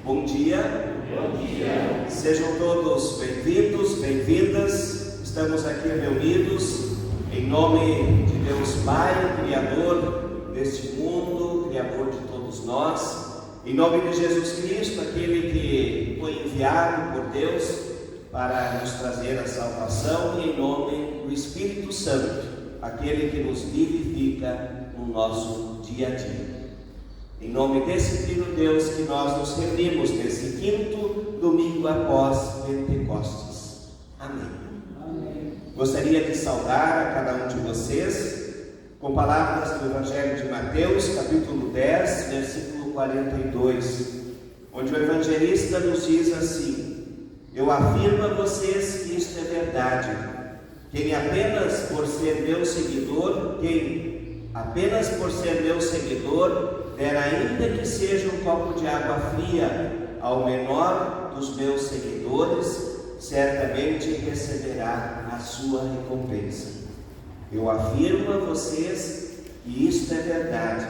Bom dia. Bom dia. Sejam todos bem-vindos, bem-vindas. Estamos aqui reunidos em nome de Deus Pai, Criador deste mundo, Criador de todos nós, em nome de Jesus Cristo, aquele que foi enviado por Deus para nos trazer a salvação, e em nome do Espírito Santo, aquele que nos vivifica no nosso dia a dia. Em nome desse Filho Deus que nós nos reunimos nesse quinto domingo após Pentecostes. Amém. Amém. Gostaria de saudar a cada um de vocês com palavras do Evangelho de Mateus, capítulo 10, versículo 42, onde o evangelista nos diz assim: eu afirmo a vocês que isto é verdade. Quem apenas por ser meu seguidor der ainda que seja um copo de água fria ao menor dos meus seguidores, certamente receberá a sua recompensa. Eu afirmo a vocês que isto é verdade.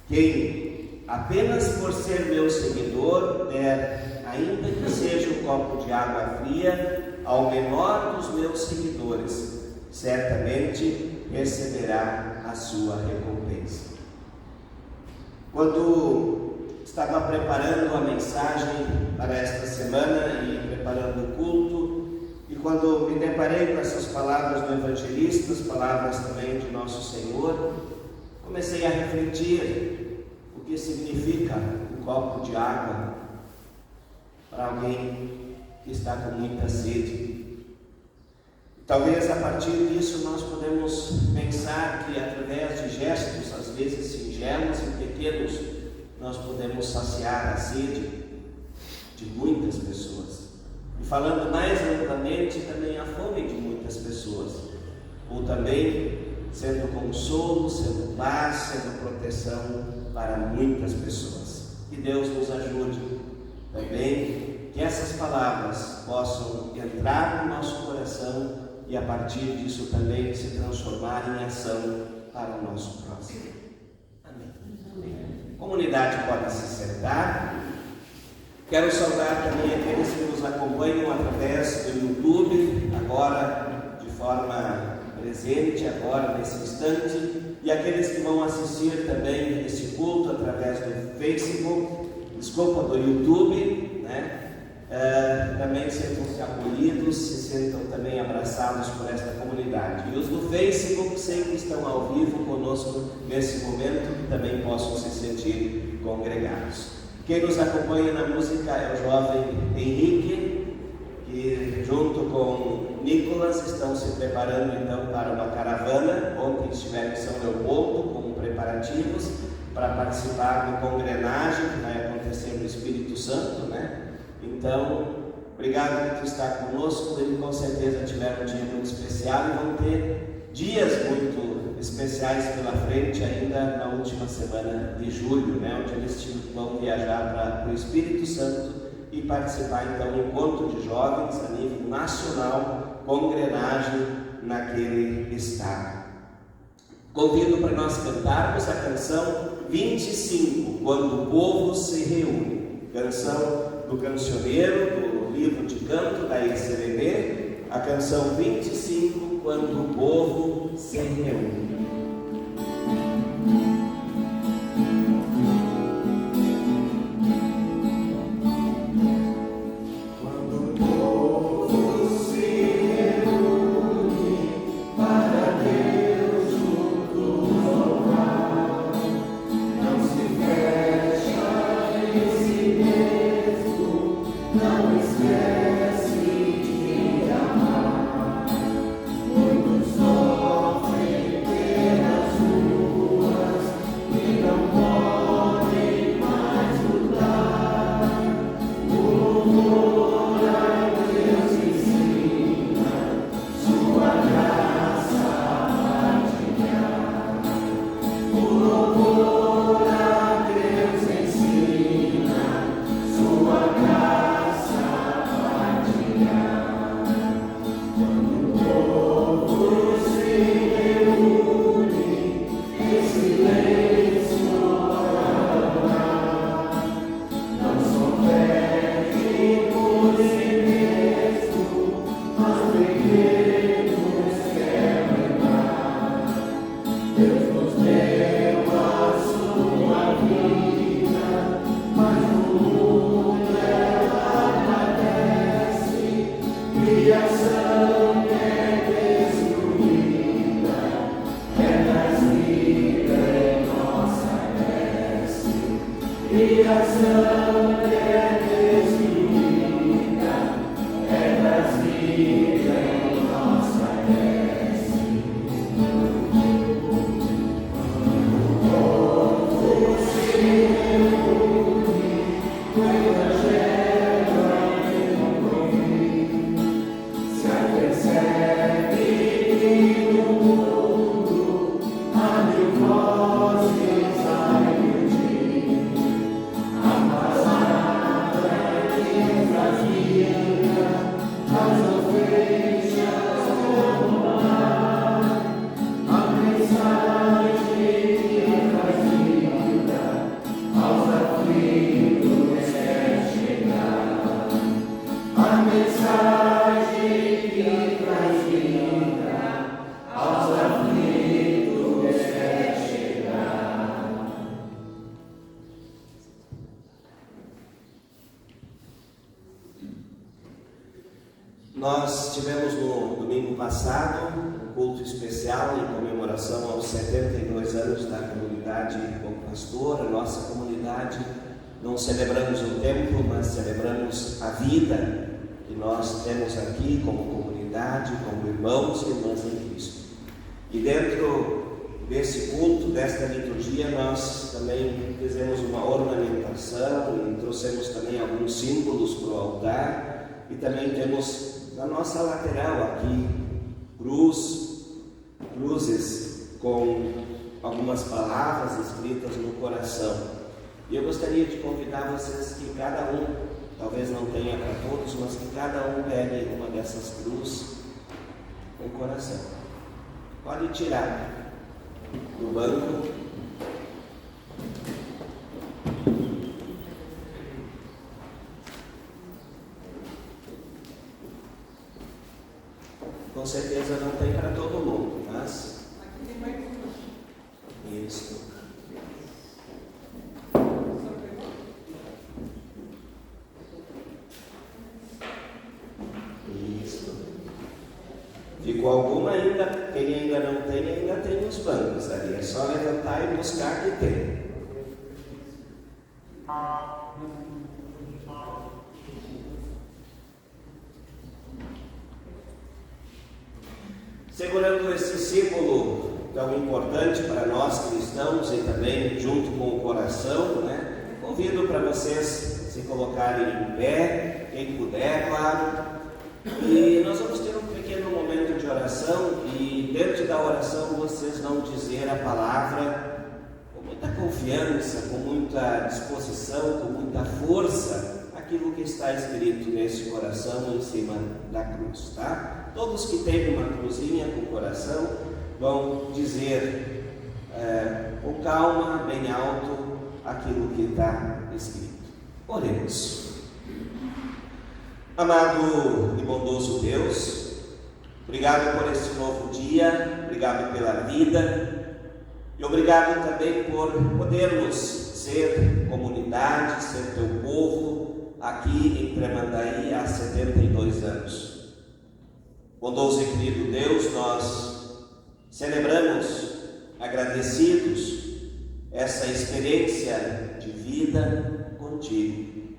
Quem apenas por ser meu seguidor der ainda que seja um copo de água fria ao menor dos meus seguidores, certamente receberá a sua recompensa. Quando estava preparando a mensagem para esta semana e preparando o culto, e quando me deparei com essas palavras do evangelista, as palavras também de nosso Senhor, comecei a refletir o que significa um copo de água para alguém que está com muita sede. Talvez a partir disso nós podemos pensar que através de gestos, às vezes singelos e pequenos, nós podemos saciar a sede de muitas pessoas. E falando mais amplamente, também a fome de muitas pessoas. Ou também sendo consolo, sendo paz, sendo proteção para muitas pessoas. Que Deus nos ajude também, que essas palavras possam entrar no nosso coração e a partir disso também se transformar em ação para o nosso próximo. Amém. A comunidade pode se sentar. Quero saudar também aqueles que nos acompanham através do YouTube, agora de forma presente, agora nesse instante, e aqueles que vão assistir também esse culto através do Facebook, do YouTube, né? Também sentam-se acolhidos, se sentam também abraçados por esta comunidade. E os do Facebook sempre estão ao vivo conosco nesse momento, que também possam se sentir congregados. Quem nos acompanha na música é o jovem Henrique, que junto com Nicolas estão se preparando então para uma caravana. Ontem estiveram em São Leopoldo com preparativos para participar do congrenagem que vai acontecer no Espírito Santo, né? Então, obrigado por estar conosco. Eles com certeza tiveram um dia muito especial e vão ter dias muito especiais pela frente ainda na última semana de julho, né, onde eles vão viajar para o Espírito Santo e participar então do encontro de jovens a nível nacional, congrenagem naquele estado. Convido para nós cantarmos a canção 25, Quando o Povo se Reúne, canção do cancioneiro, do livro de canto da ICBB, a canção 25, Quando o Povo se Reúne. Nós tivemos no domingo passado um culto especial em comemoração aos 72 anos da comunidade Bom Pastor. A nossa comunidade, não celebramos o tempo, mas celebramos a vida que nós temos aqui como comunidade, como irmãos e irmãs em Cristo. E dentro desse culto, desta liturgia, nós também fizemos uma ornamentação e trouxemos também alguns símbolos para o altar, e também temos na nossa lateral aqui cruzes com algumas palavras escritas no coração. E eu gostaria de convidar vocês que cada um, talvez não tenha para todos, mas que cada um pegue uma dessas cruzes com o coração. Pode tirar do banco. Com certeza não tem para todo mundo, mas aqui tem mais uma. Isso. Isso. Ficou alguma ainda? Quem ainda não tem, ainda tem os bancos ali. É só levantar e buscar que tem. Segurando esse símbolo tão importante para nós cristãos e também junto com o coração, convido para vocês se colocarem em pé, quem puder, claro, e nós vamos ter um pequeno momento de oração, e dentro da oração vocês vão dizer a palavra com muita confiança, com muita disposição, com muita força, aquilo que está escrito nesse coração em cima da cruz, tá? Todos que têm uma cruzinha com o coração vão dizer com calma, bem alto, aquilo que está escrito. Oremos. Amado e bondoso Deus, obrigado por este novo dia, obrigado pela vida e obrigado também por podermos ser comunidade, ser teu povo aqui em Tramandaí há 72 anos. Bondoso e querido Deus, nós celebramos, agradecidos, essa experiência de vida contigo,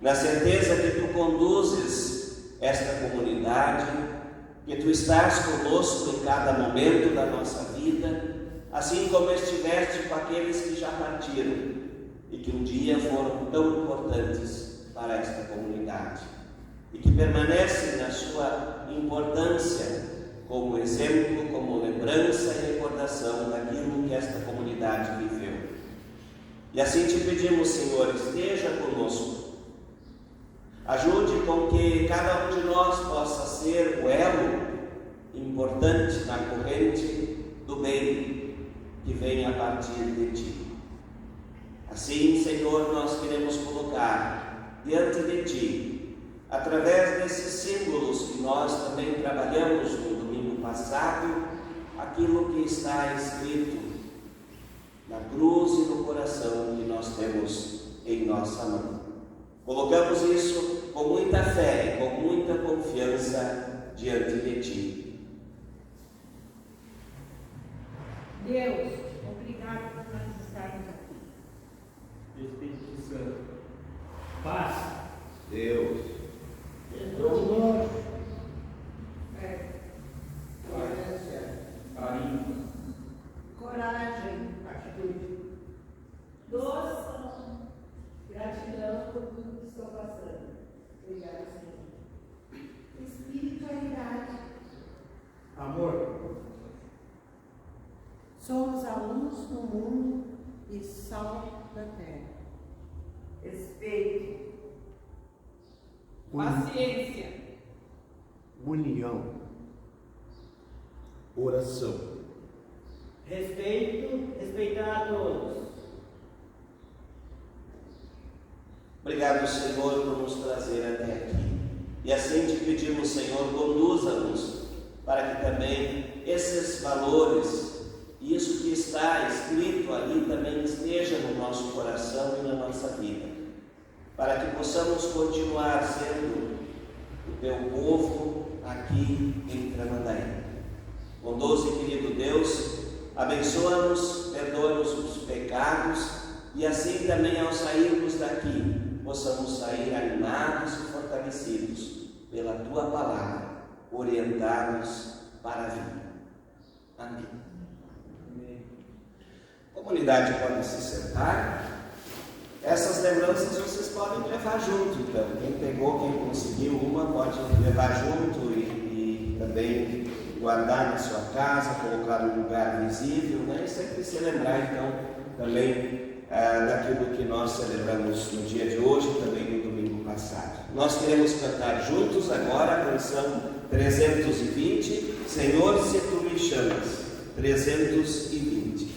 na certeza que tu conduzes esta comunidade, que tu estás conosco em cada momento da nossa vida, assim como estiveste com aqueles que já partiram e que um dia foram tão importantes para esta comunidade, e que permanecem na sua importância como exemplo, como lembrança e recordação daquilo que esta comunidade viveu. E assim te pedimos, Senhor, esteja conosco. Ajude com que cada um de nós possa ser o elo importante na corrente do bem que vem a partir de ti. Assim, Senhor, nós queremos colocar diante de ti, através desses símbolos que nós também trabalhamos no domingo passado, aquilo que está escrito na cruz e no coração que nós temos em nossa mão. Colocamos isso com muita fé e com muita confiança diante de ti. Deus, obrigado por nós estarmos aqui. Espírito Santo, paz. Deus. Amor. Carinho. Coragem. Atitude. Doação. Gratidão. Obrigada, Senhor. Espiritualidade. Amor. Somos a luz do mundo e sal da terra. Respeito. Paciência. União. Oração. Respeito, respeitar a todos. Obrigado, Senhor, por nos trazer até aqui. E assim te pedimos, Senhor, conduza-nos para que também esses valores, isso que está escrito ali, também esteja no nosso coração e na nossa vida, para que possamos continuar sendo o teu povo aqui em Tramandaí. Bondoso e querido Deus, abençoa-nos, perdoa-nos os pecados e assim também ao sairmos daqui, possamos sair animados e fortalecidos pela Tua Palavra, orientados para a vida. Amém. A comunidade pode se sentar. Essas lembranças vocês podem levar junto, então. Quem pegou, quem conseguiu uma, pode levar junto e também guardar na sua casa, colocar num lugar visível, né? E sempre se lembrar, então, também daquilo que nós celebramos no dia de hoje e também no domingo passado. Nós queremos cantar juntos agora a canção 320, Senhor, se Tu me chamas, 320. aqui.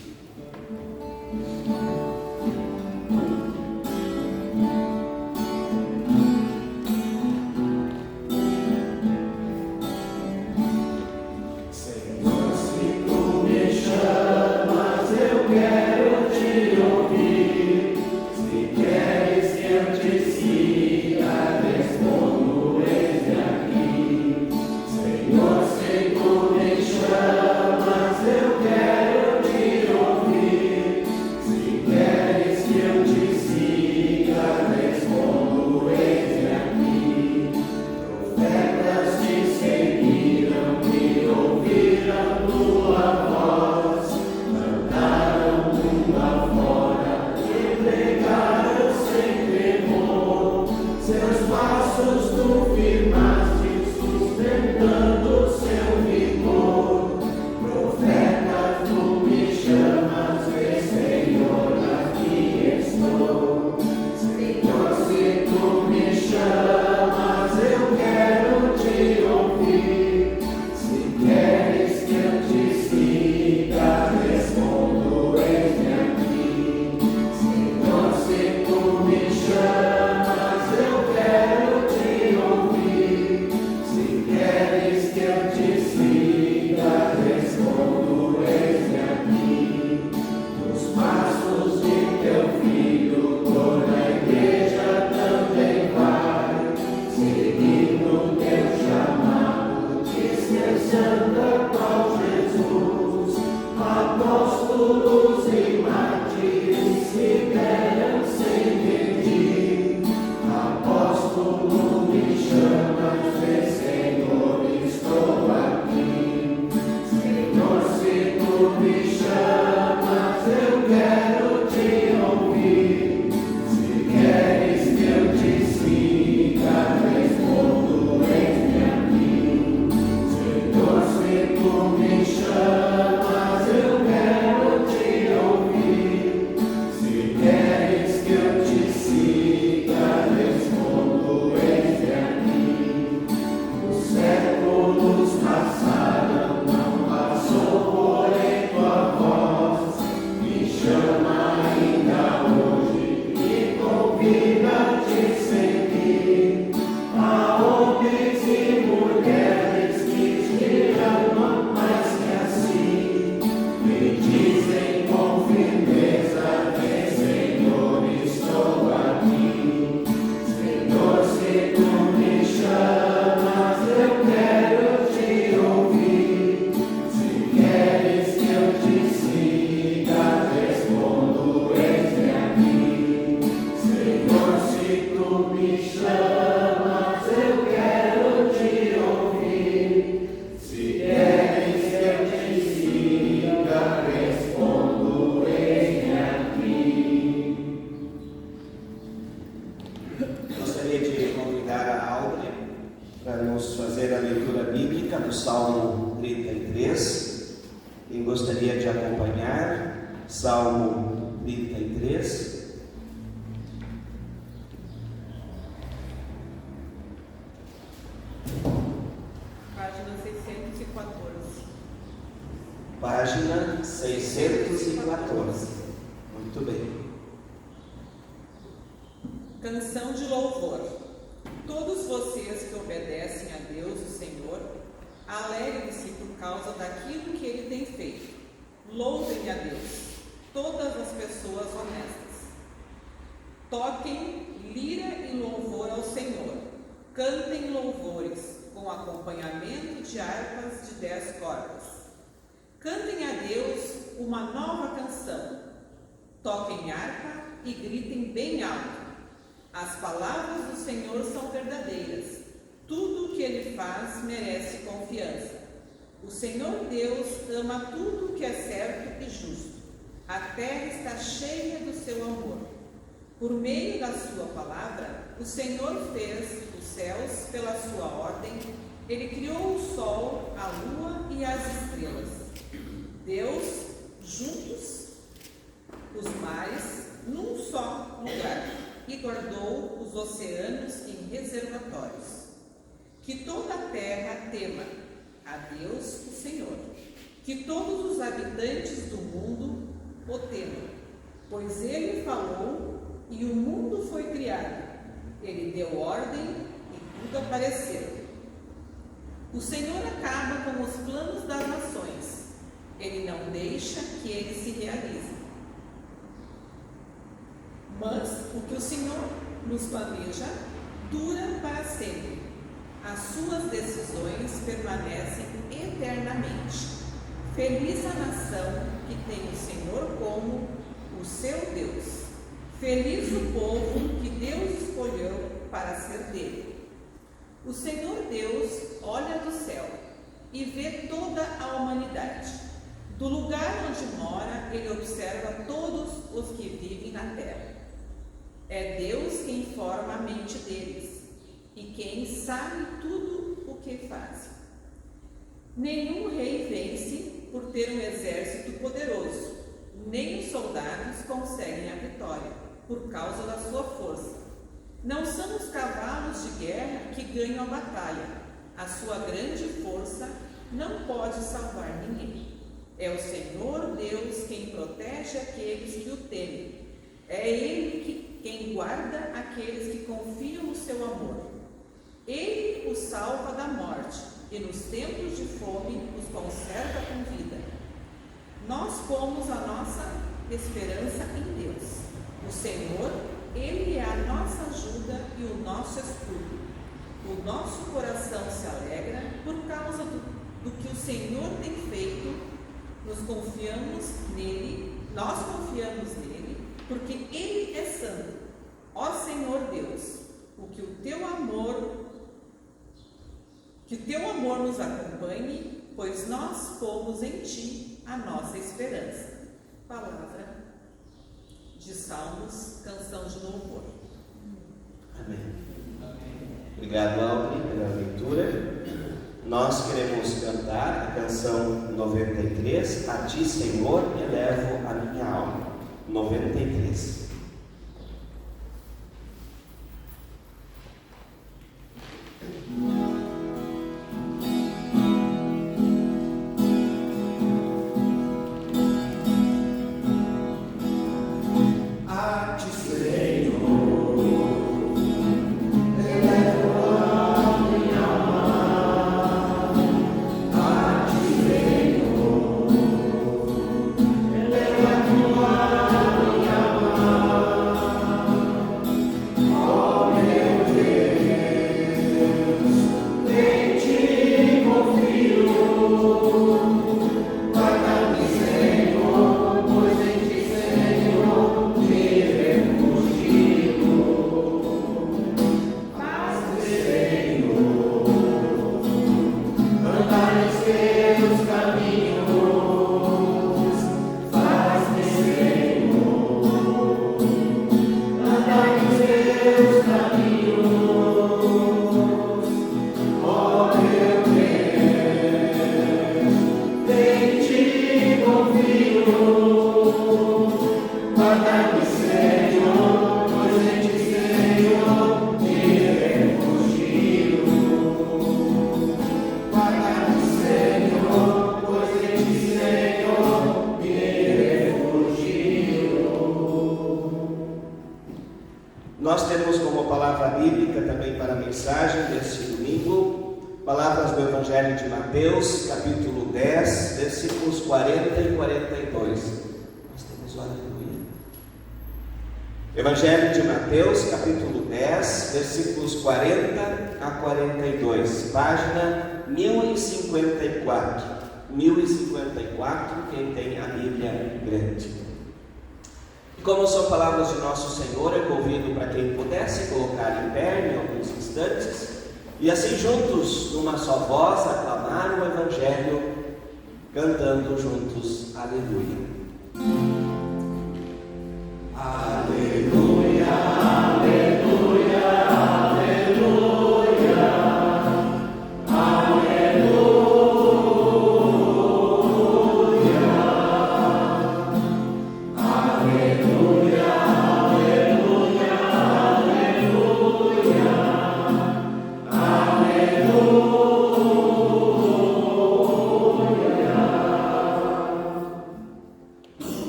Gostaria de convidar a Audrey para nos fazer a leitura bíblica do Salmo 33. Quem gostaria de acompanhar, Salmo 33. Página 614. Página 614. Muito bem. Canção de louvor. Todos vocês que obedecem a Deus, o Senhor, alegrem-se por causa daquilo que Ele tem feito. Louvem a Deus, todas as pessoas honestas. Toquem lira e louvor ao Senhor. Cantem louvores com acompanhamento de harpas de 10 cordas. Cantem a Deus uma nova canção. Toquem harpa e gritem bem alto. As palavras do Senhor são verdadeiras. Tudo o que Ele faz merece confiança. O Senhor Deus ama tudo o que é certo e justo. A terra está cheia do seu amor. Por meio da sua palavra, o Senhor fez os céus pela sua ordem. Ele criou o sol, a lua e as estrelas. Deus, juntos, os mares, num só lugar, e guardou os oceanos em reservatórios. Que toda a terra tema a Deus, o Senhor. Que todos os habitantes do mundo o temam, pois Ele falou e o mundo foi criado. Ele deu ordem e tudo apareceu. O Senhor acaba com os planos das nações. Ele não deixa que eles se realizem. Mas o que o Senhor nos planeja dura para sempre. As suas decisões permanecem eternamente. Feliz a nação que tem o Senhor como o seu Deus. Feliz o povo que Deus escolheu para ser dele. O Senhor Deus olha do céu e vê toda a humanidade. Do lugar onde mora, Ele observa todos os que vivem na terra. É Deus quem forma a mente deles e quem sabe tudo o que fazem. Nenhum rei vence por ter um exército poderoso, nem os soldados conseguem a vitória por causa da sua força. Não são os cavalos de guerra que ganham a batalha. A sua grande força não pode salvar ninguém. É o Senhor Deus quem protege aqueles que o temem. É Ele quem guarda aqueles que confiam no seu amor. Ele os salva da morte e nos tempos de fome os conserva com vida. Nós pomos a nossa esperança em Deus. O Senhor, Ele é a nossa ajuda e o nosso escudo. O nosso coração se alegra por causa do que o Senhor tem feito. Nós confiamos nele, porque Ele é santo. Ó Senhor Deus, que o teu amor nos acompanhe, pois nós pomos em Ti a nossa esperança. Palavra de Salmos, canção de louvor. Amém. Obrigado, Audrey, pela leitura. Nós queremos cantar a canção 93, A Ti, Senhor, elevo a minha alma. 93. Eleva tua minha alma. também para a mensagem deste domingo, palavras do Evangelho de Mateus, capítulo 10, versículos 40 e 42. Nós temos o aleluia. Evangelho de Mateus, capítulo 10, versículos 40 a 42, página 1054. 1054, quem tem a Bíblia grande. E como são palavras de nosso Senhor, eu convido para quem pudesse colocar em pé em alguns instantes, e assim juntos, numa só voz, aclamar o Evangelho, cantando juntos, aleluia. Aleluia, aleluia, aleluia, aleluia, aleluia,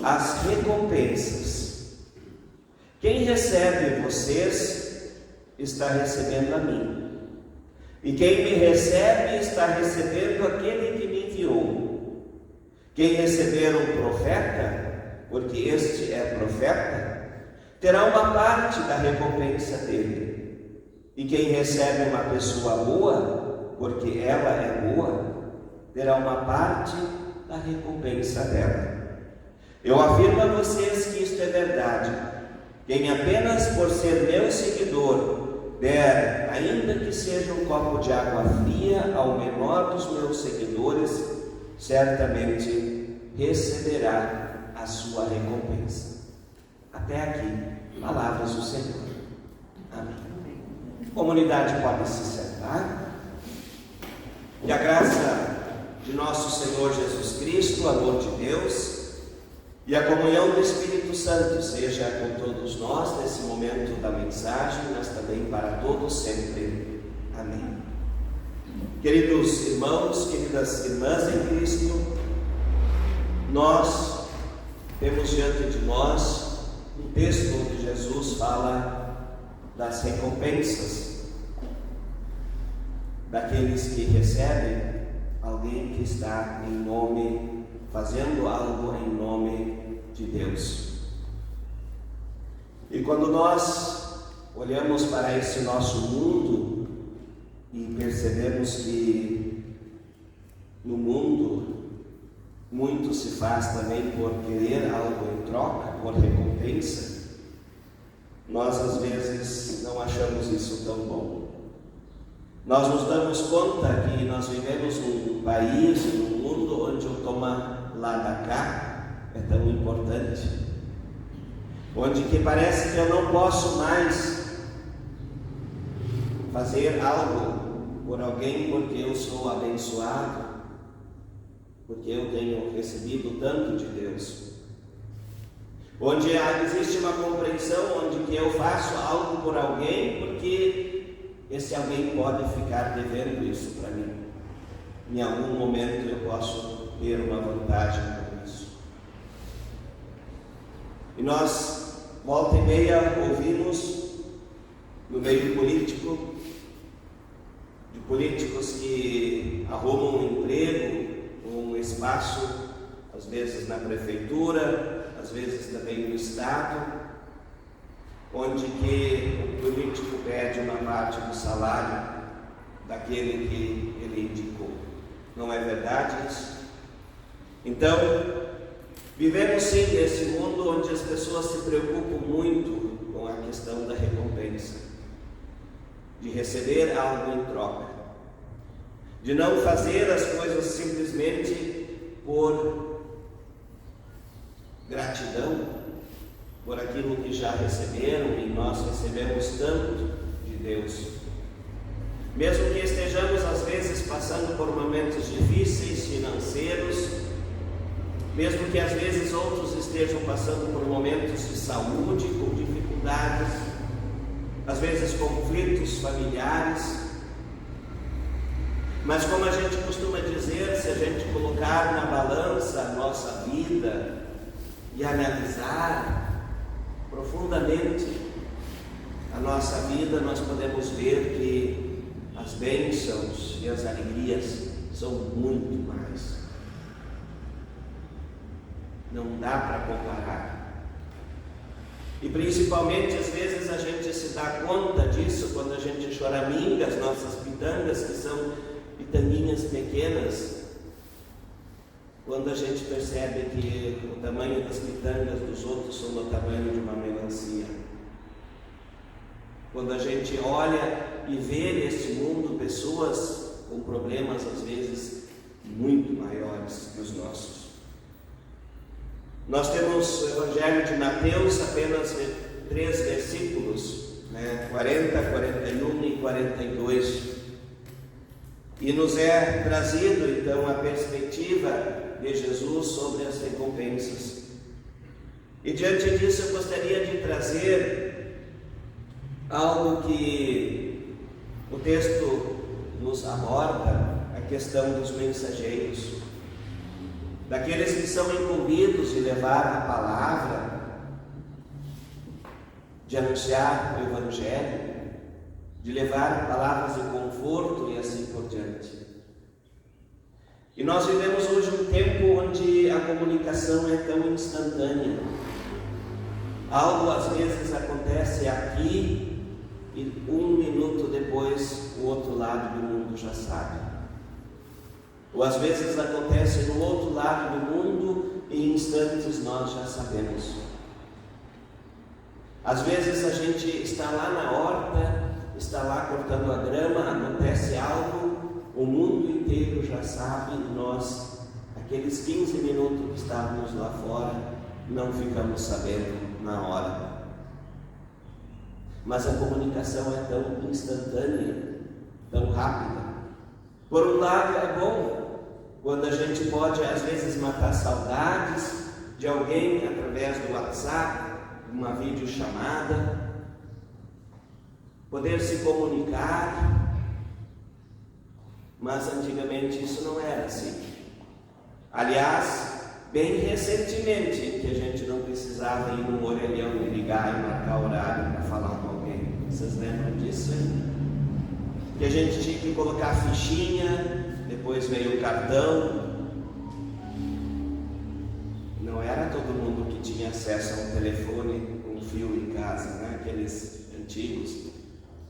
as recompensas. Quem recebe vocês está recebendo a mim, e quem me recebe está recebendo aquele que me enviou. Quem receber um profeta, porque este é profeta, terá uma parte da recompensa dele. E quem recebe uma pessoa boa, porque ela é boa, terá uma parte da recompensa dela. Eu afirmo a vocês que isto é verdade. Quem apenas por ser meu seguidor der, ainda que seja um copo de água fria, ao menor dos meus seguidores, certamente receberá a sua recompensa. Até aqui, palavras do Senhor. Amém. A comunidade pode se sentar. Que a graça de nosso Senhor Jesus Cristo, o amor de Deus e a comunhão do Espírito Santo seja com todos nós nesse momento da mensagem, mas também para todos sempre. Amém. Queridos irmãos, queridas irmãs em Cristo, nós temos diante de nós um texto onde Jesus fala das recompensas daqueles que recebem alguém que está em nome, fazendo algo em nome de Deus. E quando nós olhamos para esse nosso mundo e percebemos que no mundo muito se faz também por querer algo em troca, por recompensa, nós às vezes não achamos isso tão bom. Nós nos damos conta que nós vivemos num país, num mundo onde o toma lá da cá é tão importante, onde que parece que eu não posso mais fazer algo por alguém porque eu sou abençoado, porque eu tenho recebido tanto de Deus, onde existe uma compreensão onde que eu faço algo por alguém porque esse alguém pode ficar devendo isso para mim. Em algum momento eu posso ter uma vantagem com isso. E nós, volta e meia, ouvimos no meio político, de políticos que arrumam um emprego, um espaço, às vezes na prefeitura, às vezes também no Estado, onde que o político pede uma parte do salário daquele que ele indicou. Não é verdade isso? Então, vivemos sim nesse mundo onde as pessoas se preocupam muito com a questão da recompensa, de receber algo em troca, de não fazer as coisas simplesmente por gratidão, por aquilo que já receberam, e nós recebemos tanto de Deus. Mesmo que estejamos às vezes passando por momentos difíceis financeiros, mesmo que às vezes outros estejam passando por momentos de saúde, com dificuldades, às vezes conflitos familiares, mas como a gente costuma dizer, se a gente colocar na balança a nossa vida e analisar profundamente, a nossa vida, nós podemos ver que as bênçãos e as alegrias são muito mais. Não dá para comparar. E principalmente, às vezes, a gente se dá conta disso quando a gente choraminga as nossas pitangas, que são pitanguinhas pequenas, quando a gente percebe que o tamanho das pitangas dos outros são do tamanho de uma melancia. Quando a gente olha e vê neste mundo pessoas com problemas, às vezes, muito maiores que os nossos. Nós temos o Evangelho de Mateus, apenas 3 versículos, 40, 41 e 42. E nos é trazido, então, a perspectiva de Jesus sobre as recompensas. E diante disso eu gostaria de trazer algo que o texto nos aborda, a questão dos mensageiros, daqueles que são incumbidos de levar a palavra, de anunciar o Evangelho, de levar palavras de conforto e assim por diante. E nós vivemos hoje um tempo onde a comunicação é tão instantânea. Algo às vezes acontece aqui e 1 minuto depois o outro lado do mundo já sabe. Ou às vezes acontece no outro lado do mundo e em instantes nós já sabemos. Às vezes a gente está lá na horta, está lá cortando a grama, acontece algo, o mundo inteiro já sabe, nós, aqueles 15 minutos que estávamos lá fora, não ficamos sabendo na hora. Mas a comunicação é tão instantânea, tão rápida. Por um lado é bom, quando a gente pode às vezes matar saudades de alguém através do WhatsApp, uma videochamada, poder se comunicar, mas antigamente isso não era assim. Aliás, bem recentemente que a gente não precisava ir num orelhão e ligar e marcar horário para falar com alguém. Vocês lembram disso aí? Que a gente tinha que colocar a fichinha, depois veio o cartão. Não era todo mundo que tinha acesso a um telefone com fio em casa, né? Aqueles antigos.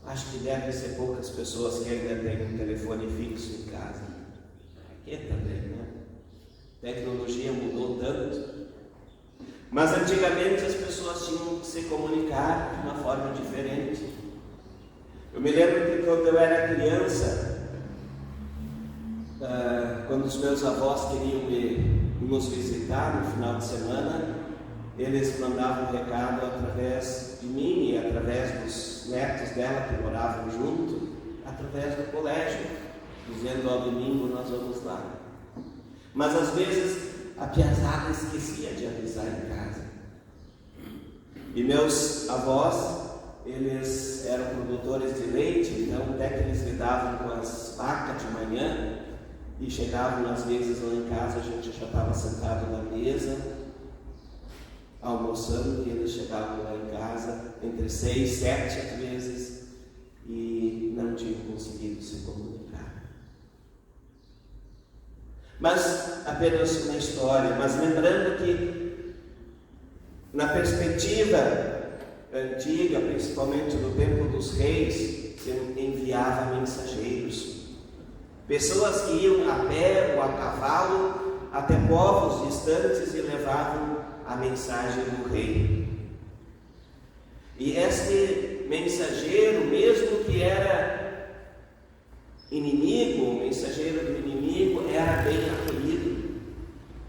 Acho que devem ser poucas pessoas que ainda têm um telefone fixo em casa. Aqui também, né? A tecnologia mudou tanto. Mas antigamente as pessoas tinham que se comunicar de uma forma diferente. Eu me lembro que quando eu era criança, quando os meus avós queriam nos visitar no final de semana, eles mandavam um recado através de mim e através dos netos dela que moravam junto, através do colégio, dizendo: ao domingo nós vamos lá. Mas às vezes a piazada esquecia de avisar em casa. E meus avós, eles eram produtores de leite, então até que eles lidavam com as vacas de manhã e chegavam às vezes lá em casa, a gente já estava sentado na mesa almoçando, e eles chegavam lá em casa entre 6, 7 às vezes e não tinham conseguido se comunicar. Mas apenas uma história, mas lembrando que na perspectiva antiga, principalmente no tempo dos reis, se enviava mensageiros, pessoas que iam a pé ou a cavalo até povos distantes e levavam a mensagem do rei. E este mensageiro, mesmo que era inimigo, o mensageiro do inimigo, era bem acolhido,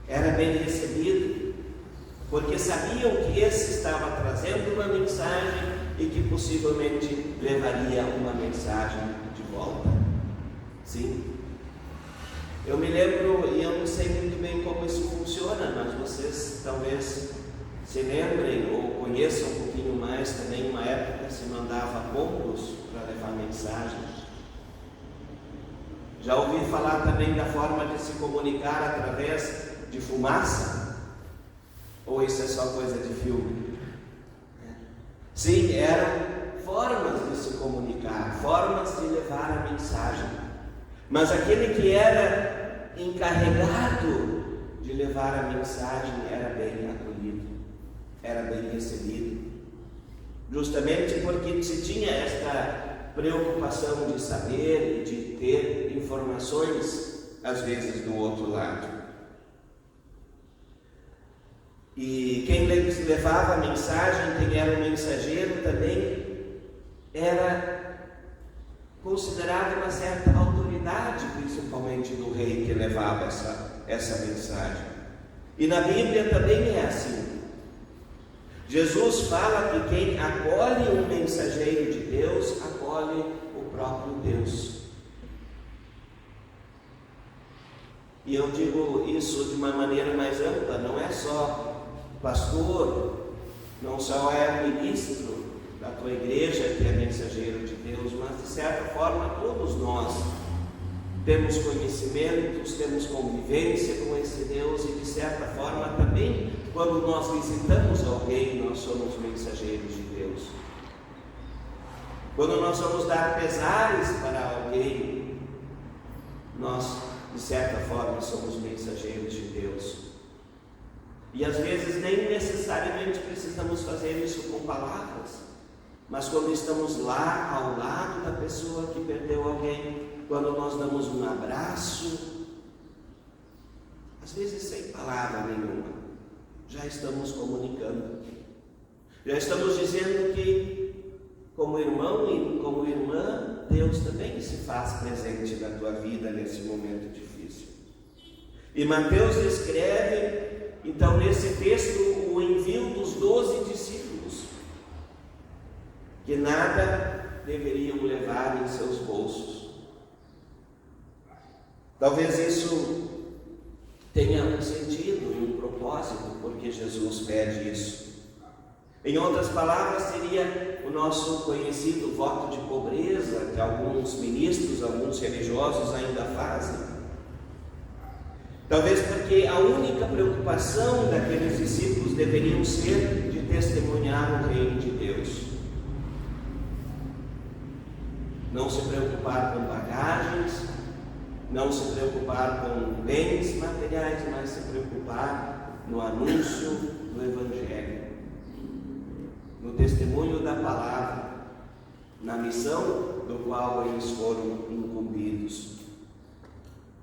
era bem recebido, porque sabiam que esse estava trazendo uma mensagem e que possivelmente levaria uma mensagem de volta. Sim. Eu me lembro, e eu não sei muito bem como isso funciona, mas vocês talvez se lembrem ou conheçam um pouquinho mais também. Uma época se mandava pombos para levar mensagens. Já ouvi falar também da forma de se comunicar através de fumaça? Ou isso é só coisa de filme? Sim, eram formas de se comunicar, formas de levar a mensagem. Mas aquele que era encarregado de levar a mensagem era bem acolhido, era bem recebido, justamente porque se tinha esta preocupação de saber e de ter informações, às vezes, do outro lado. E quem levava a mensagem, quem era o mensageiro também, era considerado uma certa autoridade, principalmente do rei que levava essa mensagem. E na Bíblia também é assim. Jesus fala que quem acolhe um mensageiro de Deus, acolhe o próprio Deus. E eu digo isso de uma maneira mais ampla, não é só pastor, não só é ministro da tua igreja que é mensageiro de Deus, mas de certa forma todos nós temos conhecimentos, temos convivência com esse Deus e de certa forma também quando nós visitamos alguém, nós somos mensageiros de Deus. Quando nós vamos dar pesares para alguém, nós de certa forma somos mensageiros de Deus. E às vezes nem necessariamente precisamos fazer isso com palavras, mas quando estamos lá ao lado da pessoa que perdeu alguém, quando nós damos um abraço, às vezes sem palavra nenhuma, já estamos comunicando, já estamos dizendo que como irmão e como irmã, Deus também se faz presente na tua vida nesse momento difícil. E Mateus descreve então nesse texto o envio dos 12 discípulos, que nada deveriam levar em seus bolsos. Talvez isso tenha um sentido e um propósito, porque Jesus pede isso. Em outras palavras, seria o nosso conhecido voto de pobreza, que alguns ministros, alguns religiosos ainda fazem. Talvez porque a única preocupação daqueles discípulos deveriam ser de testemunhar o reino de Deus. Não se preocupar com bagagens, não se preocupar com bens materiais, mas se preocupar no anúncio do Evangelho, no testemunho da palavra, na missão do qual eles foram incumbidos.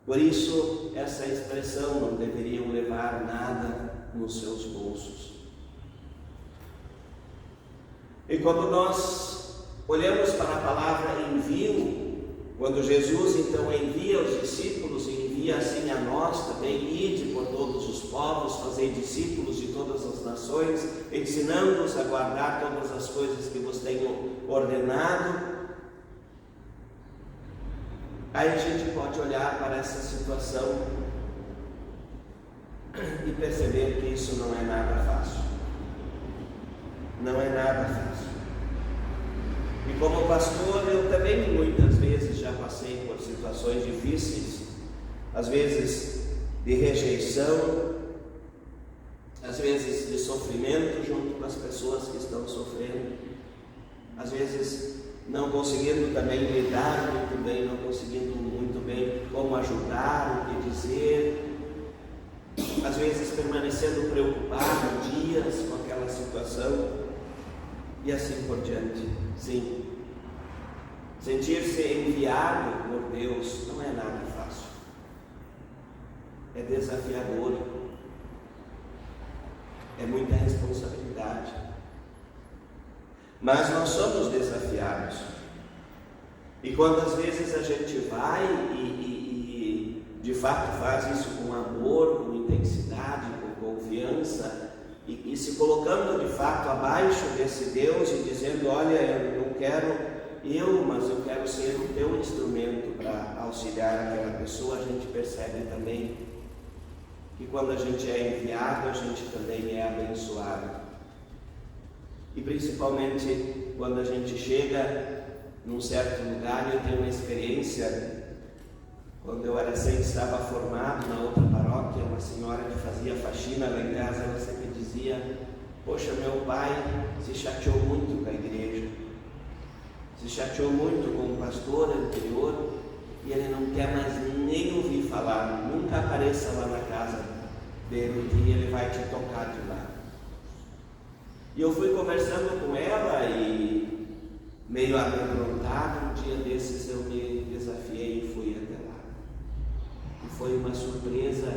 Por isso, essa expressão, não deveriam levar nada nos seus bolsos. E quando nós olhamos para a palavra envio, quando Jesus então envia os discípulos e envia assim a nós também, ide por todos os povos, fazer discípulos de todas as nações, ensinando-os a guardar todas as coisas que vos tenho ordenado, aí a gente pode olhar para essa situação e perceber que isso não é nada fácil. Não é nada fácil. E como pastor, eu também muitas vezes já passei por situações difíceis, às vezes de rejeição, às vezes de sofrimento junto com as pessoas que estão sofrendo, às vezes não conseguindo também lidar muito bem, não conseguindo muito bem como ajudar, o que dizer, às vezes permanecendo preocupado dias com aquela situação e assim por diante. Sim, sentir-se enviado por Deus não é nada fácil, é desafiador, é muita responsabilidade. Mas nós somos desafiados. E quando às vezes a gente vai e de fato faz isso com amor, com intensidade, com confiança, e se colocando de fato abaixo desse Deus e dizendo, olha, eu não quero mas eu quero ser o teu instrumento para auxiliar aquela pessoa, a gente percebe também que quando a gente é enviado, a gente também é abençoado. E principalmente quando a gente chega num certo lugar, eu tenho uma experiência, quando eu era estava formado na outra paróquia, uma senhora que fazia faxina lá em casa, ela sempre dizia, poxa, meu pai se chateou muito com a igreja, se chateou muito com o pastor anterior e ele não quer mais nem ouvir falar. Nunca apareça lá na casa dele que ele vai te tocar de lá. E eu fui conversando com ela e, meio amedrontado, um dia desses eu me desafiei e fui até lá. E foi uma surpresa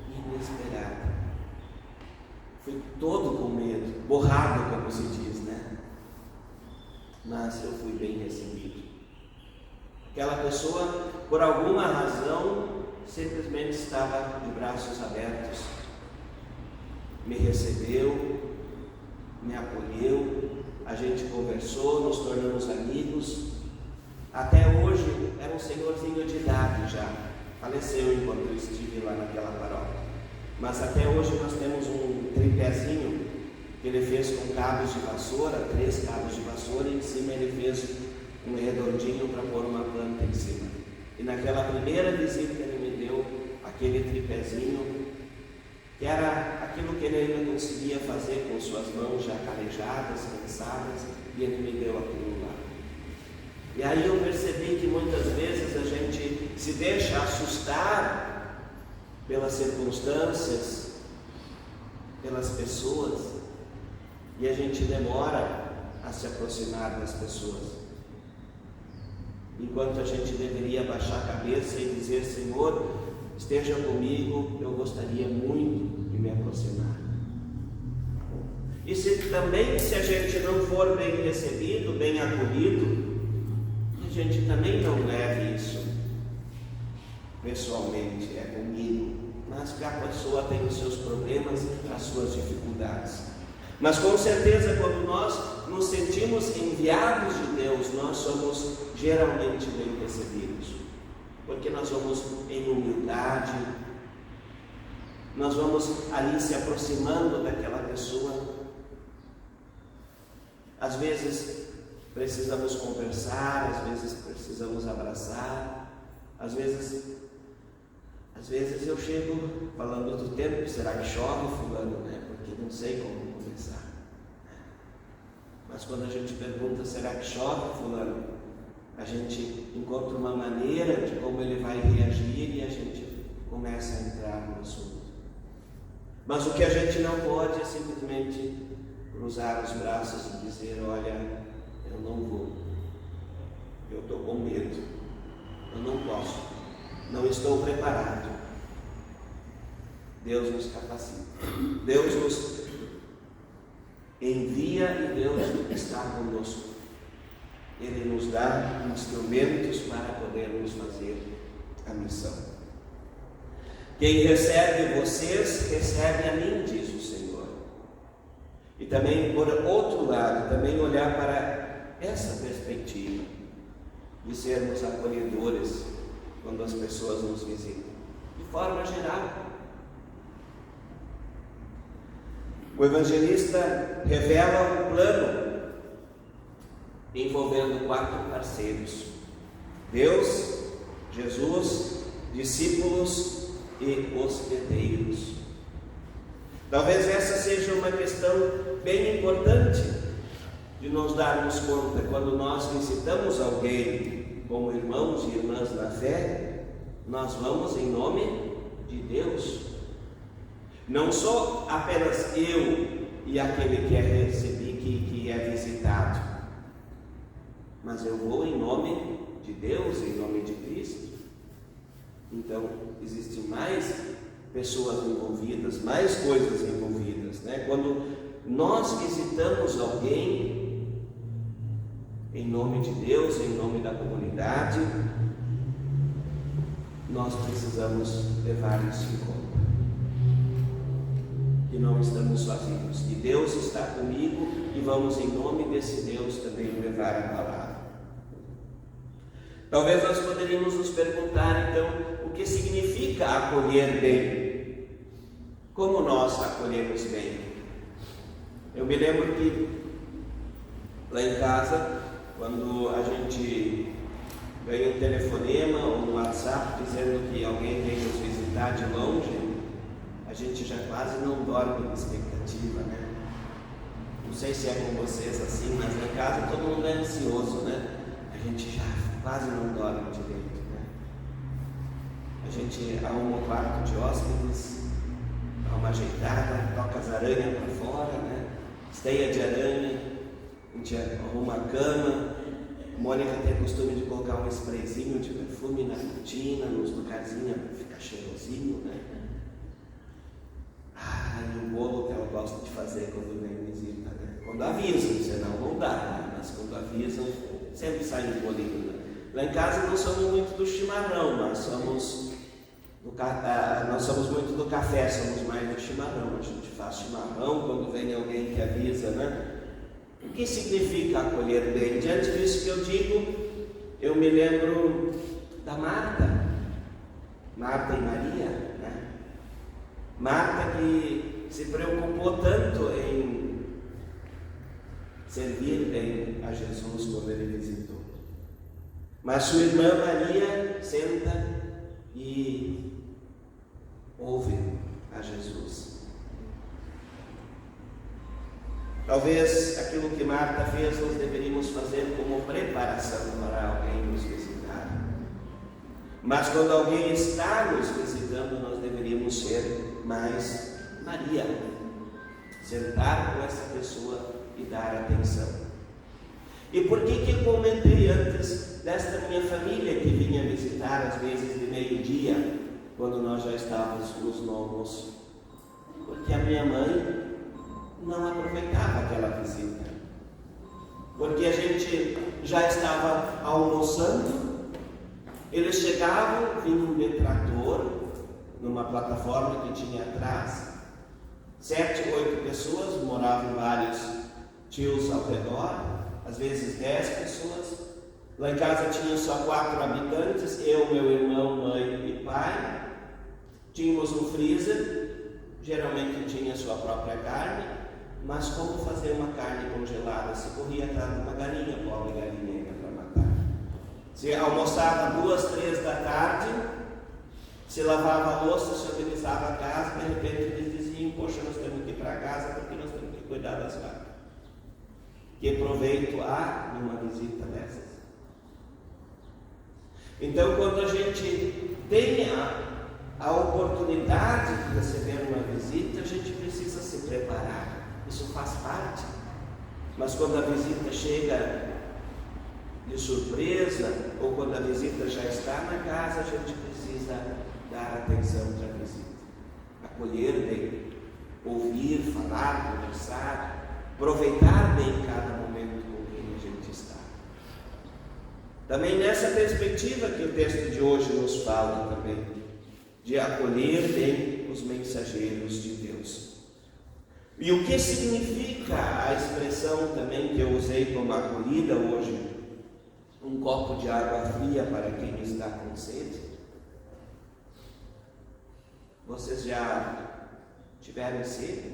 inesperada. Fui todo com medo, borrado, como se diz, né? Mas eu fui bem recebido. Aquela pessoa, por alguma razão, simplesmente estava de braços abertos. Me recebeu, me acolheu, a gente conversou, nos tornamos amigos. Até hoje, era um senhorzinho de idade já, faleceu enquanto eu estive lá naquela paróquia. Mas até hoje nós temos um tripézinho que ele fez com cabos de vassoura, 3 cabos de vassoura, e em cima ele fez um redondinho para pôr uma planta em cima. E naquela primeira visita ele me deu aquele tripézinho, que era aquilo que ele ainda conseguia fazer com suas mãos já calejadas, cansadas, e ele me deu aquilo lá. E aí eu percebi que muitas vezes a gente se deixa assustar pelas circunstâncias, pelas pessoas, e a gente demora a se aproximar das pessoas. Enquanto a gente deveria baixar a cabeça e dizer: Senhor, esteja comigo, eu gostaria muito de me aproximar. E se a gente não for bem recebido, bem acolhido, a gente também não leve isso pessoalmente, é comigo, mas que a pessoa tem os seus problemas, as suas dificuldades. Mas com certeza, quando nós nos sentimos enviados de Deus, nós somos geralmente bem recebidos, porque nós vamos em humildade, nós vamos ali se aproximando daquela pessoa. Às vezes precisamos conversar, às vezes precisamos abraçar, às vezes eu chego falando do tempo: será que chove, fulano, né? Porque não sei como começar. Mas quando a gente pergunta: será que chove, fulano? A gente encontra uma maneira de como ele vai reagir e a gente começa a entrar no assunto. Mas o que a gente não pode é simplesmente cruzar os braços e dizer: olha, eu não vou, eu estou com medo, eu não posso, não estou preparado. Deus nos capacita, Deus nos envia e Deus está conosco. Ele nos dá instrumentos para podermos fazer a missão. Quem recebe vocês, recebe a mim, diz o Senhor. E também, por outro lado, também olhar para essa perspectiva de sermos acolhedores quando as pessoas nos visitam, de forma geral. O evangelista revela um plano envolvendo 4 parceiros: Deus, Jesus, discípulos e hospedeiros. Talvez essa seja uma questão bem importante de nos darmos conta quando nós visitamos alguém como irmãos e irmãs na fé. Nós vamos em nome de Deus. Não sou apenas eu e aquele que é recebido, que é visitado, mas eu vou em nome de Deus, em nome de Cristo. Então, existem mais pessoas envolvidas, mais coisas envolvidas, né? Quando nós visitamos alguém em nome de Deus, em nome da comunidade, nós precisamos levar isso em conta. Que não estamos sozinhos, que Deus está comigo e vamos em nome desse Deus também levar a palavra. Talvez nós poderíamos nos perguntar então, o que significa acolher bem? Como nós acolhemos bem? Eu me lembro que lá em casa, quando a gente ganha um telefonema ou um WhatsApp dizendo que alguém vem nos visitar de longe, a gente já quase não dorme na expectativa, né? Não sei se é com vocês assim, mas lá em casa todo mundo é ansioso, né? gente já quase não dorme direito, né? A gente arruma o quarto de hóspedes, dá uma ajeitada, toca as aranhas para fora, né? Esteia de aranha, a gente arruma a cama. A Mônica tem o costume de colocar um sprayzinho de perfume na cortina, nos lugarzinhos para ficar cheirosinho, né? E o bolo que ela gosta de fazer quando vem visita, né? Quando avisam, senão não dá, né? Mas quando avisam, sempre sai um bolinho, né? Lá em casa não somos muito do chimarrão, nós somos muito do café, somos mais do chimarrão. A gente faz chimarrão quando vem alguém que avisa, né? O que significa acolher bem? Diante disso que eu digo, eu me lembro da Marta e Maria, né? Marta que se preocupou tanto em servir bem a Jesus quando ele visitou. Mas sua irmã Maria senta e ouve a Jesus. Talvez aquilo que Marta fez nós deveríamos fazer como preparação para alguém nos visitar. Mas quando alguém está nos visitando, nós deveríamos ser mais Maria. Sentar com essa pessoa e dar atenção. E por que eu comentei antes desta minha família que vinha visitar às vezes de meio-dia, quando nós já estávamos no almoço? Porque a minha mãe não aproveitava aquela visita. Porque a gente já estava almoçando, eles chegavam, vinham de trator, numa plataforma que tinha atrás, 7, 8 pessoas, moravam vários tios ao redor, às vezes 10 pessoas. Lá em casa tinha só 4 habitantes, eu, meu irmão, mãe e pai. Tínhamos um freezer, geralmente tinha sua própria carne. Mas como fazer uma carne congelada? Se corria atrás de uma galinha, pobre galinha para matar. Se almoçava 2, 3 da tarde, se lavava a louça, se organizava a casa, de repente eles diziam: poxa, nós temos que ir para casa porque nós temos que cuidar das vacas. Que proveito há numa visita dessas? Então, quando a gente tem a oportunidade de receber uma visita, a gente precisa se preparar. Isso faz parte. Mas quando a visita chega de surpresa, ou quando a visita já está na casa, a gente precisa dar atenção para a visita. Acolher bem, ouvir, falar, conversar, aproveitar bem cada momento com quem a gente está. Também nessa perspectiva que o texto de hoje nos fala também, de acolher bem os mensageiros de Deus. E o que significa a expressão também que eu usei como acolhida hoje? Um copo de água fria para quem está com sede. Vocês já tiveram sede?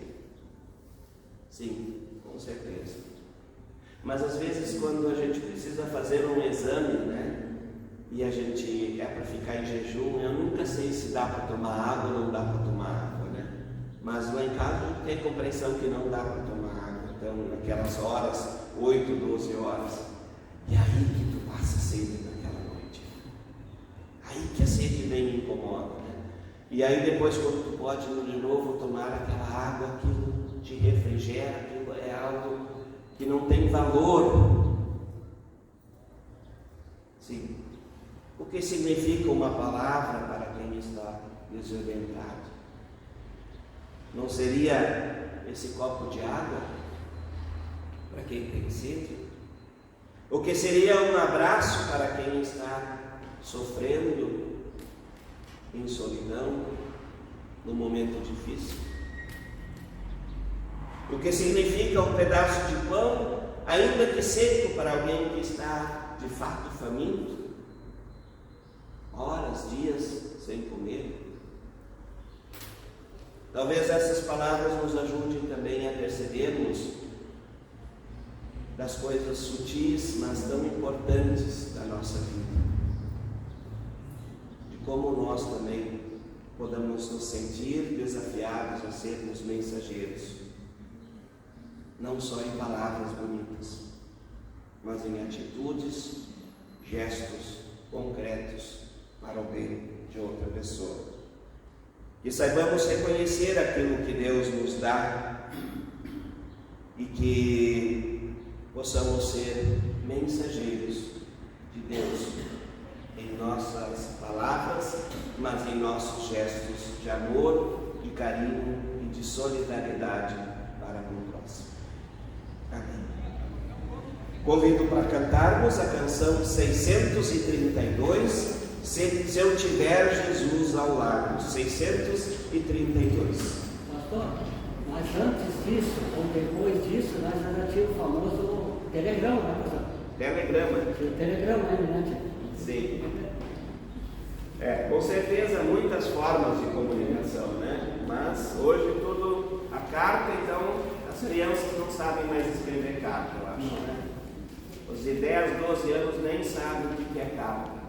Sim, com certeza. Mas às vezes quando a gente precisa fazer um exame, né? E a gente é para ficar em jejum, eu nunca sei se dá para tomar água ou não dá para tomar água, né? Mas lá em casa a gente tem a compreensão que não dá para tomar água. Então, naquelas horas, 8, 12 horas, e aí que tu passa sede naquela noite. Aí que a sede vem e incomoda, né? E aí depois, quando tu pode de novo tomar aquela água, aquilo te refrigera, aquilo é algo que não tem valor. Sim. O que significa uma palavra para quem está desorientado? Não seria esse copo de água para quem tem sede? O que seria um abraço para quem está sofrendo em solidão, num momento difícil? O que significa um pedaço de pão, ainda que seco, para alguém que está de fato faminto? Horas, dias sem comer. Talvez essas palavras nos ajudem também a percebermos das coisas sutis, mas tão importantes da nossa vida. De como nós também podemos nos sentir desafiados a sermos mensageiros. Não só em palavras bonitas, mas em atitudes gestos concretos para o bem de outra pessoa. Que saibamos reconhecer aquilo que Deus nos dá e que possamos ser mensageiros de Deus em nossas palavras, mas em nossos gestos de amor, de carinho e de solidariedade para com o próximo. Amém. Convido para cantarmos a canção 632, Se Eu Tiver Jesus ao Lado, 632. Pastor, mas antes disso, ou depois disso, nós já tínhamos o famoso telegrama, né, pastor? Telegrama. Telegrama, né? Sim. Com certeza muitas formas de comunicação, né? Mas hoje tudo, a carta, então, as crianças não sabem mais escrever carta, eu acho, né? Os de 10, 12 anos nem sabem o que é carta, né?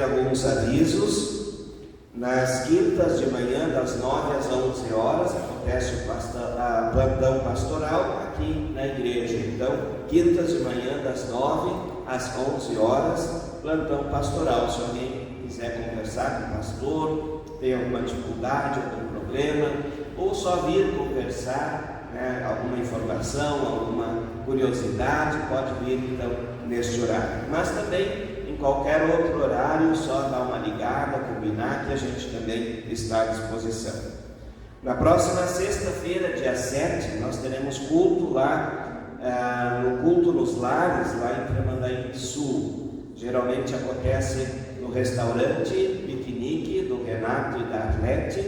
alguns avisos. Nas quintas de manhã, das 9 às 11 horas, acontece o plantão pastoral aqui na igreja. Então, quintas de manhã, das 9 às 11 horas, plantão pastoral. Se alguém quiser conversar com o pastor, tem alguma dificuldade, algum problema, ou só vir conversar, alguma informação, alguma curiosidade, pode vir então neste horário. Mas também em qualquer outro horário, só dar uma ligada, combinar, que a gente também está à disposição. Na próxima sexta-feira, dia 7, nós teremos culto lá, no Culto nos Lares, lá em Tramandaí Sul. Geralmente acontece no restaurante Piquenique do Renato e da Arlete.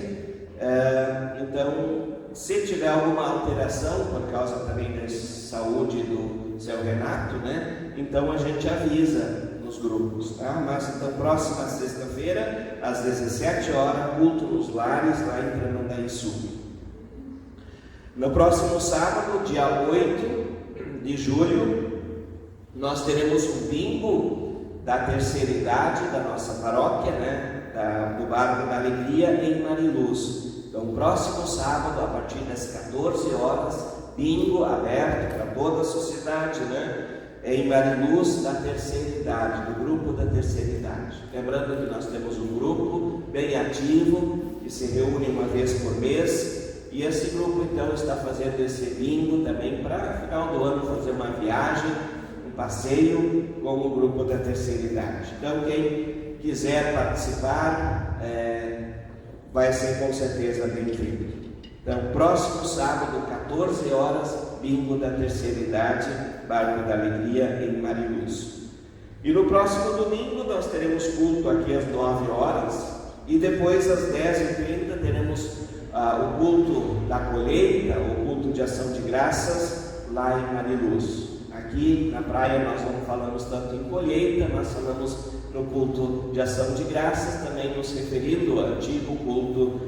Então, se tiver alguma alteração, por causa também da saúde do seu Renato, né? Então a gente avisa nos grupos, tá? Mas então, próxima sexta-feira, às 17 horas, culto nos lares, lá em Tramandaí Sul. No próximo sábado, dia 8 de julho, nós teremos um bingo da terceira idade da nossa paróquia, né? Do Bairro da Alegria, em Mariluz. Então, próximo sábado, a partir das 14 horas, bingo aberto para toda a sociedade, né? Em Mariluz, da terceira idade, do grupo da terceira idade. Lembrando que nós temos um grupo bem ativo, que se reúne uma vez por mês, e esse grupo então está fazendo esse bingo também para, final do ano, fazer uma viagem, um passeio com o grupo da terceira idade. Então, quem quiser participar, vai ser com certeza bem-vindo. Então, próximo sábado, 14 horas, bingo da terceira idade, Bairro da Alegria, em Mariluz. E no próximo domingo nós teremos culto aqui às 9 horas, e depois às 10h30 teremos o culto da colheita, o culto de ação de graças, lá em Mariluz. Aqui na praia nós não falamos tanto em colheita, nós falamos no culto de ação de graças, também nos referindo ao antigo culto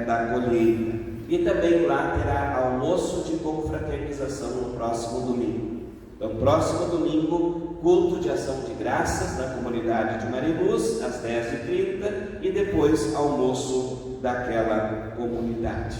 da colheita. E também lá terá almoço de confraternização no próximo domingo. Então, próximo domingo, culto de ação de graças na comunidade de Mariluz, às 10h30, e depois almoço daquela comunidade.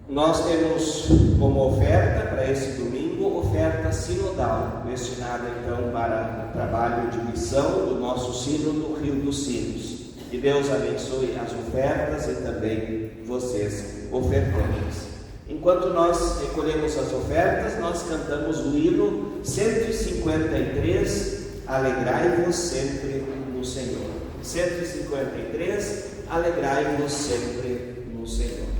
Nós temos como oferta para esse domingo, oferta sinodal, destinada então para o trabalho de missão do nosso sínodo Rio dos Sinos. Que Deus abençoe as ofertas e também vocês, ofertantes. Enquanto nós recolhemos as ofertas, nós cantamos o hino 153, Alegrai-vos sempre no Senhor. 153, Alegrai-vos sempre no Senhor.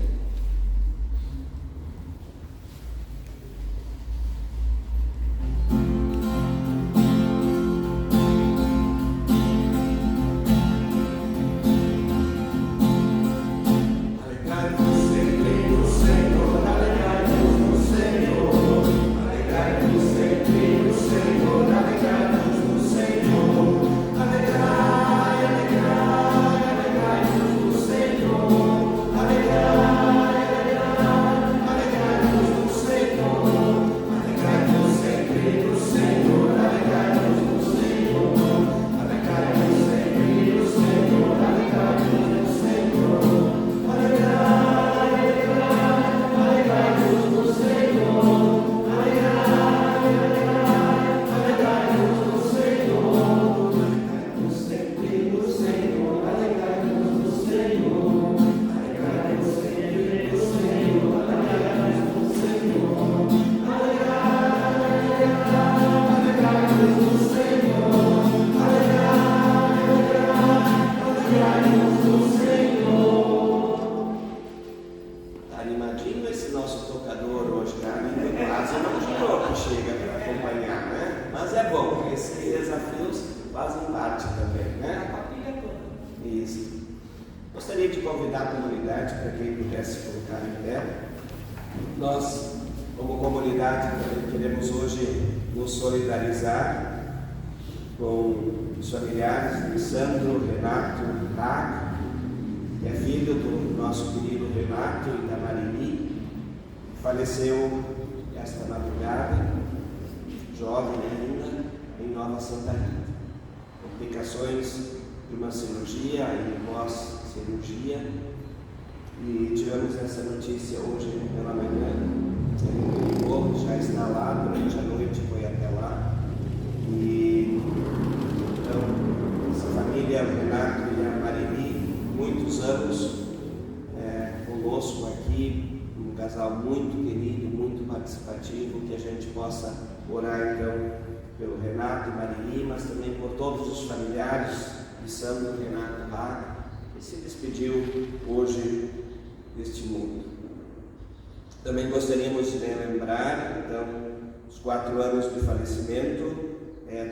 Nós, como comunidade, queremos hoje nos solidarizar com os familiares de Sandro Renato Rack, que é filho do nosso querido Renato e da Marini, que faleceu esta madrugada, jovem ainda, em Nova Santa Rita. Complicações de uma cirurgia e pós-cirurgia. E tivemos essa notícia hoje pela manhã. Ele ligou, já está lá, durante a noite foi até lá. E então, essa família, o Renato e a Marini, muitos anos conosco aqui, um casal muito querido, muito participativo, que a gente possa orar então pelo Renato e Marili, mas também por todos os familiares de Sandro Renato Hack, que se despediu hoje deste mundo. Também gostaríamos de lembrar, então, os 4 anos de falecimento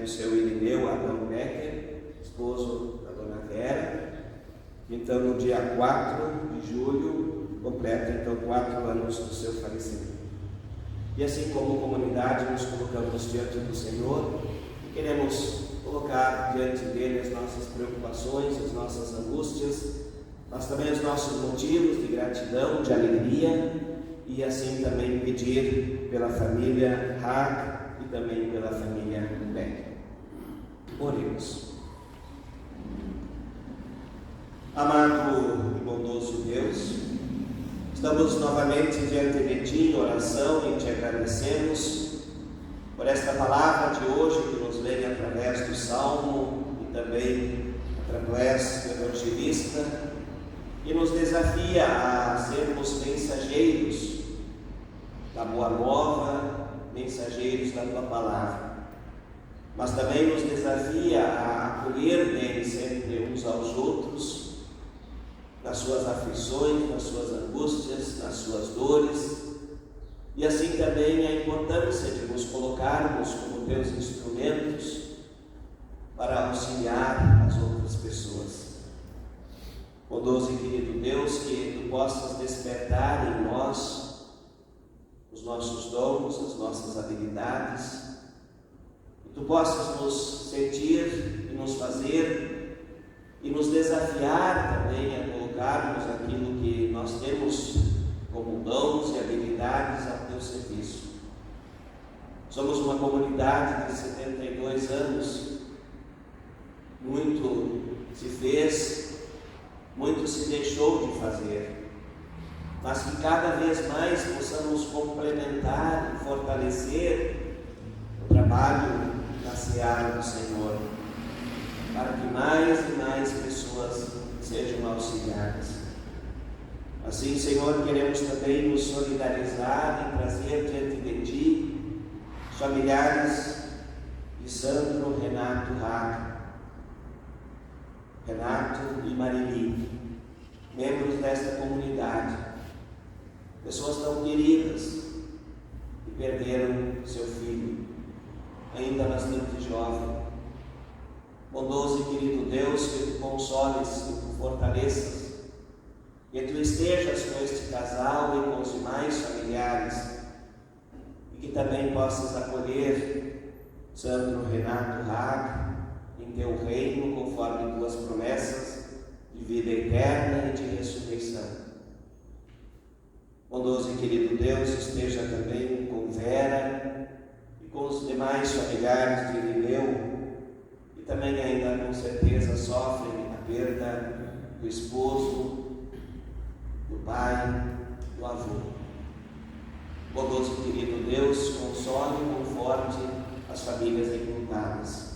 do seu Irineu Adão Becker, esposo da dona Vera. Então, no dia 4 de julho, completa então 4 anos do seu falecimento. E assim como comunidade, nos colocamos diante do Senhor e queremos colocar diante dele as nossas preocupações, as nossas angústias, mas também os nossos motivos de gratidão, de alegria, e assim também pedir pela família Hack e também pela família Becker. Oremos. Amado e bondoso Deus, estamos novamente diante de Ti em oração e te agradecemos por esta palavra de hoje que nos vem através do Salmo e também através do evangelista, e nos desafia a sermos mensageiros da Boa Nova, mensageiros da Tua Palavra, mas também nos desafia a acolher bem sempre uns aos outros, nas suas aflições, nas suas angústias, nas suas dores, e assim também a importância de nos colocarmos como Teus instrumentos para auxiliar as outras pessoas. Bondoso e querido Deus, que Tu possas despertar em nós os nossos dons, as nossas habilidades, que Tu possas nos sentir e nos fazer e nos desafiar também a colocarmos aquilo que nós temos como dons e habilidades ao Teu serviço. Somos uma comunidade de 72 anos, muito se fez, muito se deixou de fazer, mas que cada vez mais possamos complementar e fortalecer o trabalho da seara do Senhor, para que mais e mais pessoas sejam auxiliadas. Assim, Senhor, queremos também nos solidarizar e trazer diante de Ti os familiares de Sandro Renato Hack, Renato e Marili, membros desta comunidade, pessoas tão queridas que perderam seu filho, ainda bastante jovem. Bondoso e querido Deus, que Tu consoles, que Tu fortaleças, que Tu estejas com este casal e com os demais familiares, e que também possas acolher Sandro Renato Hack em Teu reino, conforme Tuas promessas de vida eterna e de ressurreição. Bondoso e querido Deus, esteja também com Vera e com os demais familiares de Irineu, que também ainda com certeza sofrem a perda do esposo, do pai, do avô. Bondoso e querido Deus, console e conforte as famílias enlutadas.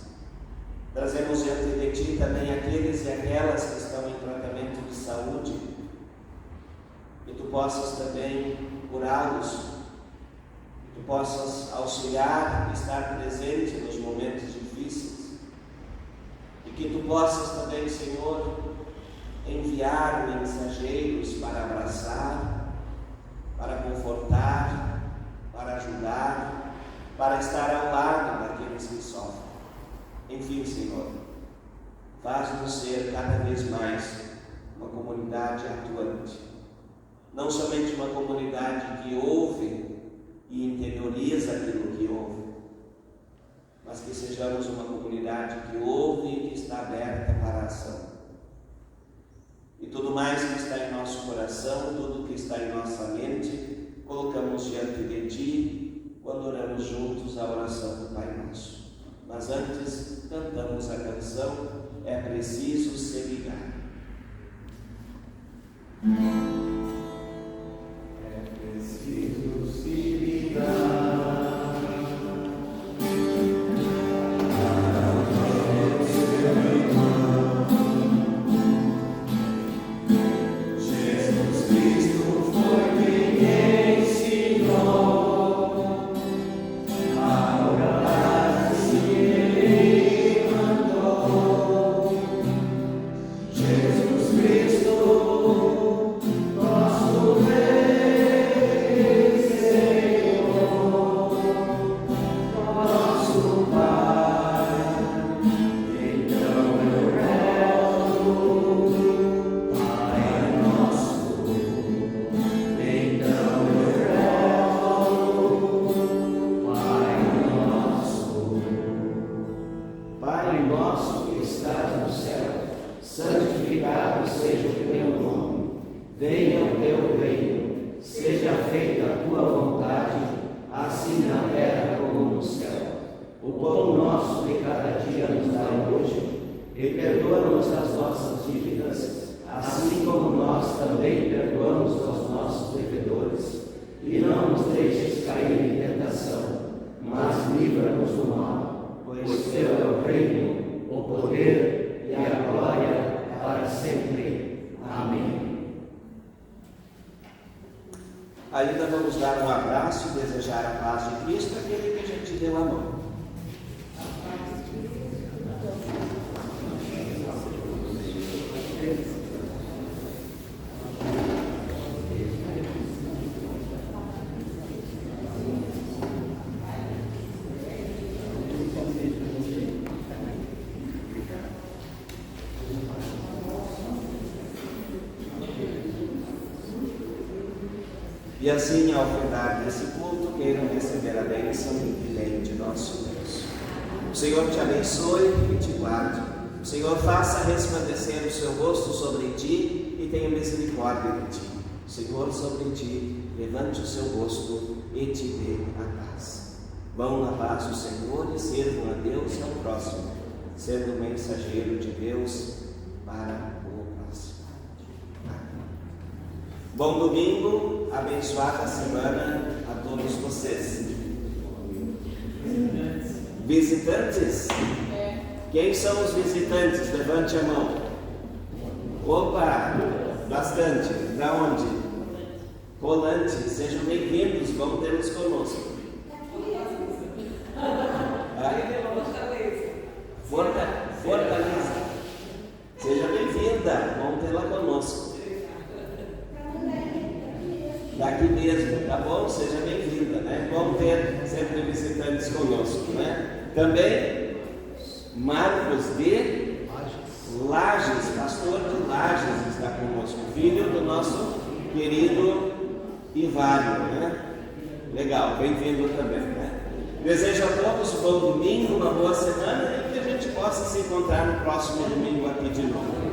Trazemos diante de Ti também aqueles e aquelas que estão em tratamento de saúde, que Tu possas também curá-los, que Tu possas auxiliar e estar presente nos momentos difíceis, e que Tu possas também, Senhor, enviar mensageiros para abraçar, para confortar, para ajudar, para estar ao lado daqueles que sofrem. Enfim, Senhor, faz-nos ser cada vez mais uma comunidade atuante, não somente uma comunidade que ouve e interioriza aquilo que ouve, mas que sejamos uma comunidade que ouve e que está aberta para a ação. E tudo mais que está em nosso coração, tudo que está em nossa mente, colocamos diante de Ti quando oramos juntos a oração do Pai Nosso. Mas antes, cantamos a canção É Preciso Se Ligar. É preciso se ligar para o seu irmão. Jesus Cristo foi quem ensinou a orar assim. seja o teu nome, venha o teu reino, seja feita a tua vontade, assim na terra como no céu. O pão nosso de cada dia nos dai hoje, e perdoa-nos as nossas dívidas, assim como nós também perdoamos aos nossos devedores. E não nos deixes cair em tentação, mas livra-nos do mal, pois teu é o reino, o poder e a glória para sempre. Amém. Ainda vamos dar um abraço e desejar a paz de Cristo àquele que a gente deu a mão. E assim, ao final desse culto, queiram receber a bênção que vem de nosso Deus. O Senhor te abençoe e te guarde. O Senhor faça resplandecer o seu rosto sobre ti e tenha misericórdia de ti. O Senhor sobre ti levante o seu rosto e te dê a paz. Vão na paz do Senhor e sirvam a Deus e ao próximo, sendo mensageiro de Deus para o próximo. Bom domingo, abençoada semana a todos vocês. Visitantes? Quem são os visitantes? Levante a mão. Opa, bastante. Da onde? Rolante. Sejam bem-vindos, vamos tê-los conosco. Fortaleza. Seja bem-vinda, vamos tê-la conosco. Daqui mesmo, tá bom? Seja bem-vinda, né? Vamos ter sempre visitantes conosco, né? Também Marcos de Lages, pastor de Lages está conosco, filho do nosso querido Ivário, né? Legal, bem-vindo também, né? Desejo a todos um bom domingo, uma boa semana e que a gente possa se encontrar no próximo domingo aqui de novo.